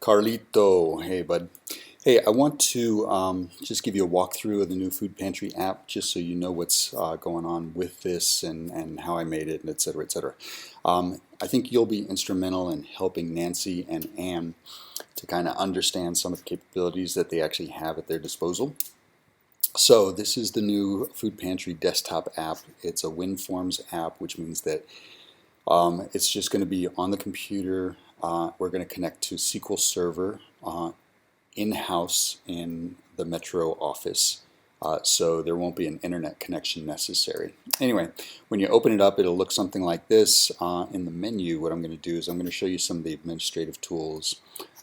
Carlito, hey bud. Hey, I want to just give you a walkthrough of the new Food Pantry app, just so you know what's going on with this and how I made it, and et cetera, et cetera. I think you'll be instrumental in helping Nancy and Ann to kind of understand some of the capabilities that they actually have at their disposal. So this is the new Food Pantry desktop app. It's a WinForms app, which means that it's just going to be on the computer. We're going to connect to SQL Server in-house in the Metro office, so there won't be an internet connection necessary. Anyway, when you open it up, it'll look something like this. In the menu, what I'm going to do is I'm going to show you some of the administrative tools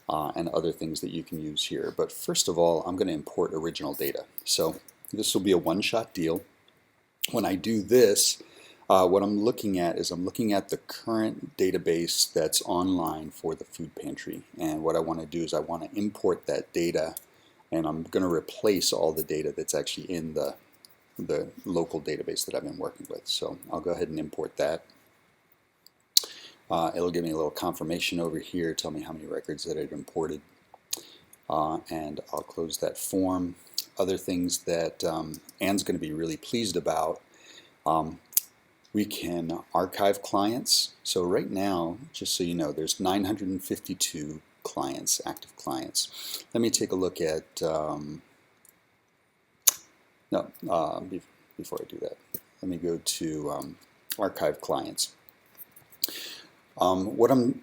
and other things that you can use here. But first of all, I'm going to import original data. So this will be a one-shot deal. When I do this, what I'm looking at is I'm looking at the current database that's online for the food pantry. And what I want to do is I want to import that data, and I'm going to replace all the data that's actually in the local database that I've been working with. So I'll go ahead and import that. It'll give me a little confirmation over here, tell me how many records that I've imported. And I'll close that form. Other things that Ann's going to be really pleased about. We can archive clients. So right now, just so you know, there's 952 clients, active clients. Let me take a look at, before I do that, let me go to archive clients. What I'm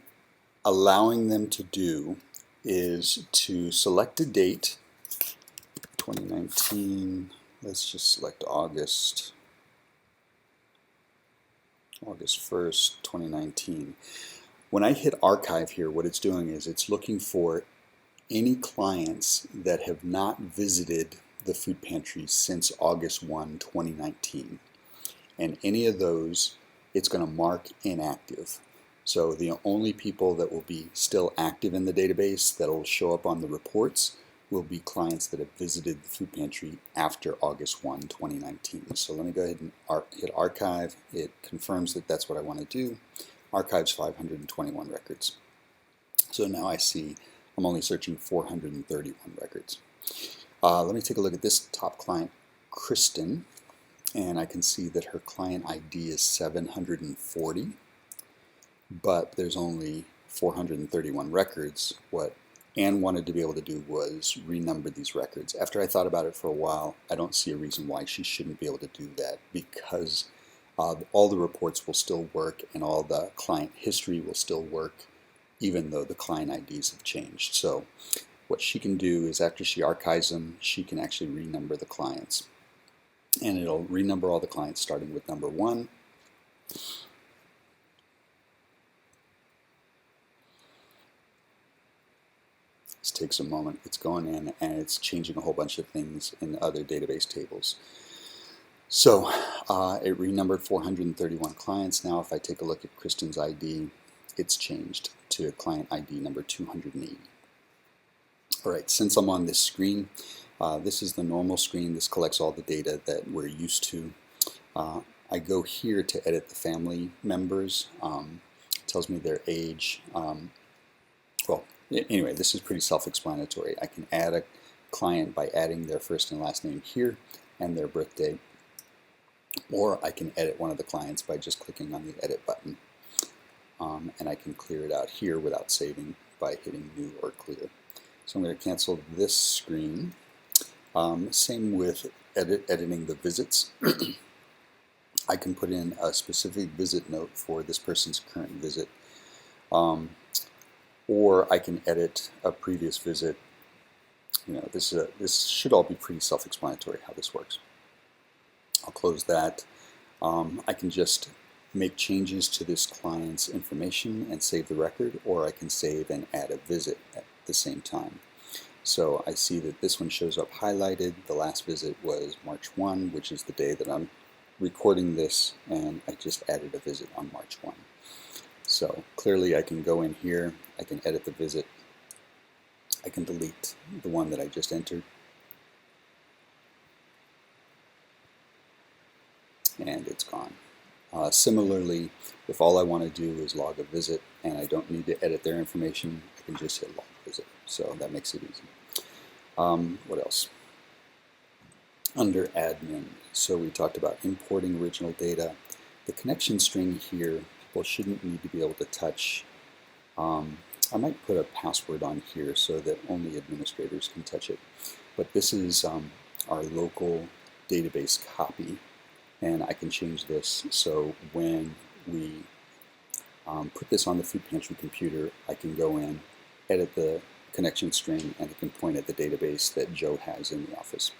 allowing them to do is to select a date, 2019, let's just select August 1st, 2019. When I hit archive here, what it's doing is it's looking for any clients that have not visited the food pantry since August 1, 2019. And any of those, it's going to mark inactive. So the only people that will be still active in the database that will show up on the reports will be clients that have visited the food pantry after August 1, 2019. So let me go ahead and hit archive. It confirms that that's what I want to do. Archives 521 records. So now I see I'm only searching 431 records. Let me take a look at this top client, Kristen, and I can see that her client ID is 740, but there's only 431 records. What Anne wanted to be able to do was renumber these records. After I thought about it for a while, I don't see a reason why she shouldn't be able to do that, because all the reports will still work and all the client history will still work, even though the client IDs have changed. So what she can do is, after she archives them, she can actually renumber the clients. And it'll renumber all the clients starting with number 1. This takes a moment. It's going in and it's changing a whole bunch of things in other database tables. So it renumbered 431 clients. Now if I take a look at Kristen's ID, it's changed to client ID number 280. All right, since I'm on this screen, this is the normal screen. This collects all the data that we're used to. I go here to edit the family members. It tells me their age. Anyway, this is pretty self-explanatory. I can add a client by adding their first and last name here and their birthday, or I can edit one of the clients by just clicking on the edit button, and I can clear it out here without saving by hitting new or clear. So I'm going to cancel this screen. Same with editing the visits. I can put in a specific visit note for this person's current visit. Or I can edit a previous visit. You know, this should all be pretty self-explanatory how this works. I'll close that. I can just make changes to this client's information and save the record, or I can save and add a visit at the same time. So I see that this one shows up highlighted. The last visit was March 1, which is the day that I'm recording this, and I just added a visit on March 1. So clearly I can go in here, I can edit the visit, I can delete the one that I just entered, and it's gone. Similarly, if all I want to do is log a visit and I don't need to edit their information, I can just hit log visit. visit. So that makes it easy. What else? Under admin, so we talked about importing original data. The connection string here, people shouldn't need to be able to touch. I might put a password on here so that only administrators can touch it. But this is our local database copy, and I can change this so when we put this on the food pantry computer, I can go in, edit the connection string, and it can point at the database that Joe has in the office.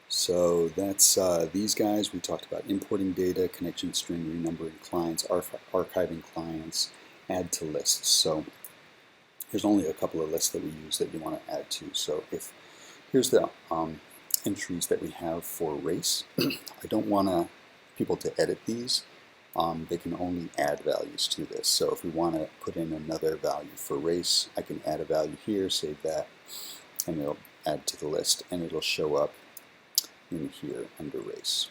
So that's these guys. We talked about importing data, connection string, renumbering clients, archiving clients, add to lists. So there's only a couple of lists that we use that you want to add to. So if here's the entries that we have for race. I don't want people to edit these. They can only add values to this. So if we want to put in another value for race, I can add a value here, save that, and it'll add to the list, and it'll show up in here under race.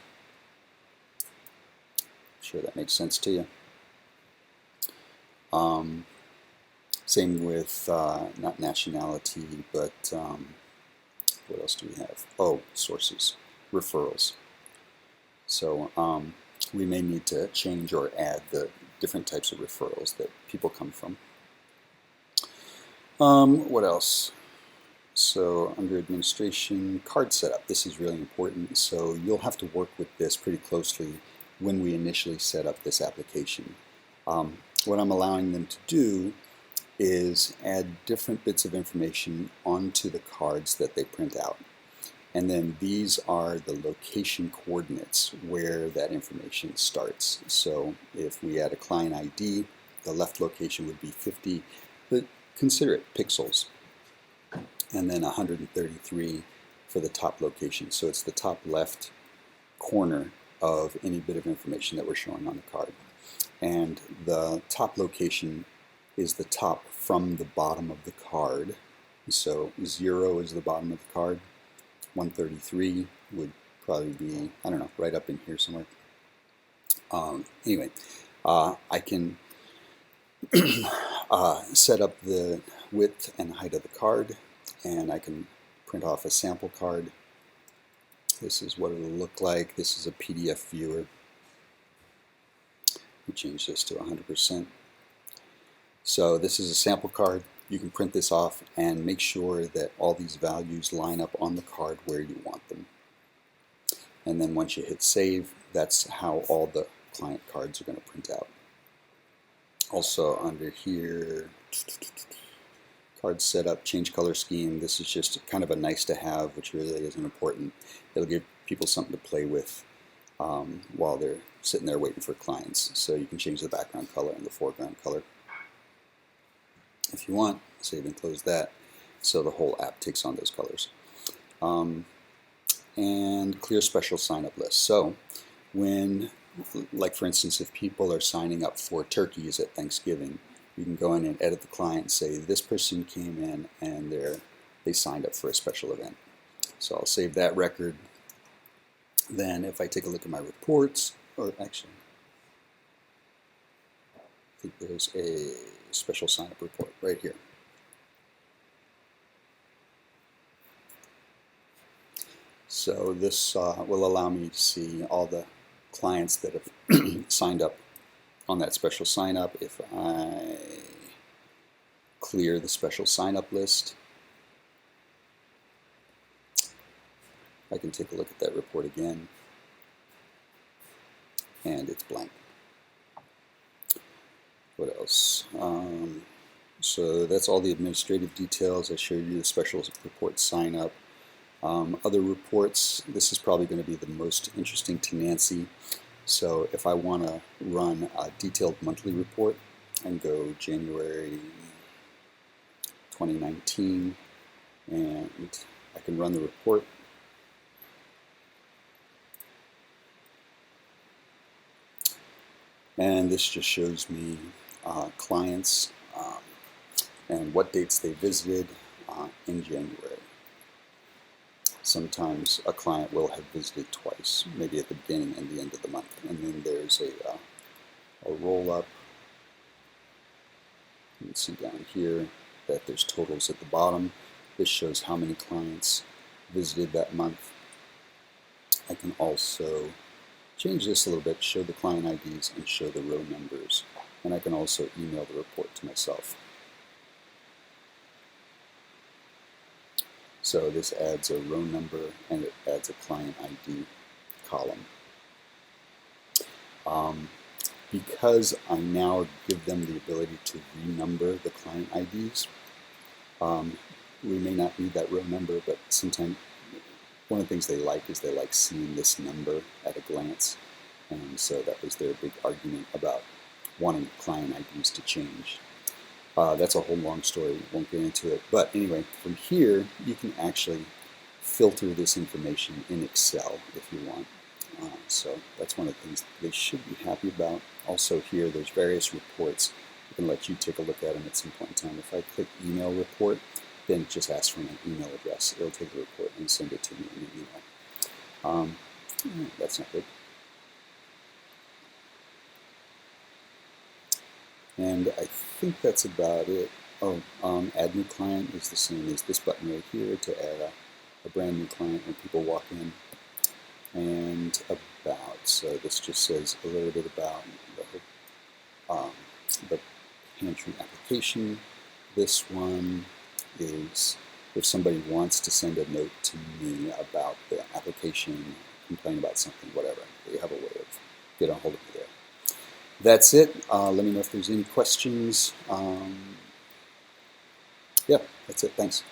Sure that makes sense to you. Same with not nationality, but what else do we have? Oh, sources, referrals. So we may need to change or add the different types of referrals that people come from. What else? So under administration, card setup. This is really important. So you'll have to work with this pretty closely when we initially set up this application. What I'm allowing them to do is add different bits of information onto the cards that they print out. And then these are the location coordinates where that information starts. So if we add a client ID, the left location would be 50, but consider it pixels. And then 133 for the top location. So it's the top left corner of any bit of information that we're showing on the card. And the top location is the top from the bottom of the card. So 0 is the bottom of the card. 133 would probably be, I don't know, right up in here somewhere. Anyway, I can set up the width and height of the card, and I can print off a sample card. This is what it'll look like. This is a PDF viewer. We change this to 100%. So this is a sample card. You can print this off and make sure that all these values line up on the card where you want them. And then once you hit save, that's how all the client cards are going to print out. Also under here, card setup, change color scheme. This is just kind of a nice to have, which really isn't important. It'll give people something to play with while they're sitting there waiting for clients. So you can change the background color and the foreground color if you want. Save and close that, so the whole app takes on those colors. And clear special sign-up lists. So when, like for instance, if people are signing up for turkeys at Thanksgiving, you can go in and edit the client and say this person came in and they signed up for a special event. So I'll save that record. Then if I take a look at my reports, or actually, I think there's a special sign-up report right here. So this will allow me to see all the clients that have signed up on that special sign-up. If I clear the special sign-up list, I can take a look at that report again, and it's blank. What else? So that's all the administrative details. I showed you the special report sign-up. Other reports, this is probably going to be the most interesting to Nancy. So if I want to run a detailed monthly report and go January 2019, and I can run the report. And this just shows me clients and what dates they visited in January. Sometimes a client will have visited twice, maybe at the beginning and the end of the month. And then there's a roll-up. You can see down here that there's totals at the bottom. This shows how many clients visited that month. I can also change this a little bit, show the client IDs and show the row numbers. And I can also email the report to myself. So this adds a row number and it adds a client ID column. Because I now give them the ability to renumber the client IDs, we may not need that row number, but sometimes one of the things they like is they like seeing this number at a glance. And so that was their big argument about wanting client IDs to change. That's a whole long story, won't get into it. But anyway, from here, you can actually filter this information in Excel if you want. So that's one of the things they should be happy about. Also here, there's various reports. I can let you take a look at them at some point in time. If I click email report, then just ask for my email address. It'll take the report and send it to me in an email. That's not good. And I think that's about it. Oh, add new client is the same as this button right here to add a brand new client when people walk in. And about, so this just says a little bit about the Pantry application. This one is if somebody wants to send a note to me about the application, complain about something, whatever, they have a way of getting a hold of me there. That's it. Let me know if there's any questions. Yeah, that's it. Thanks.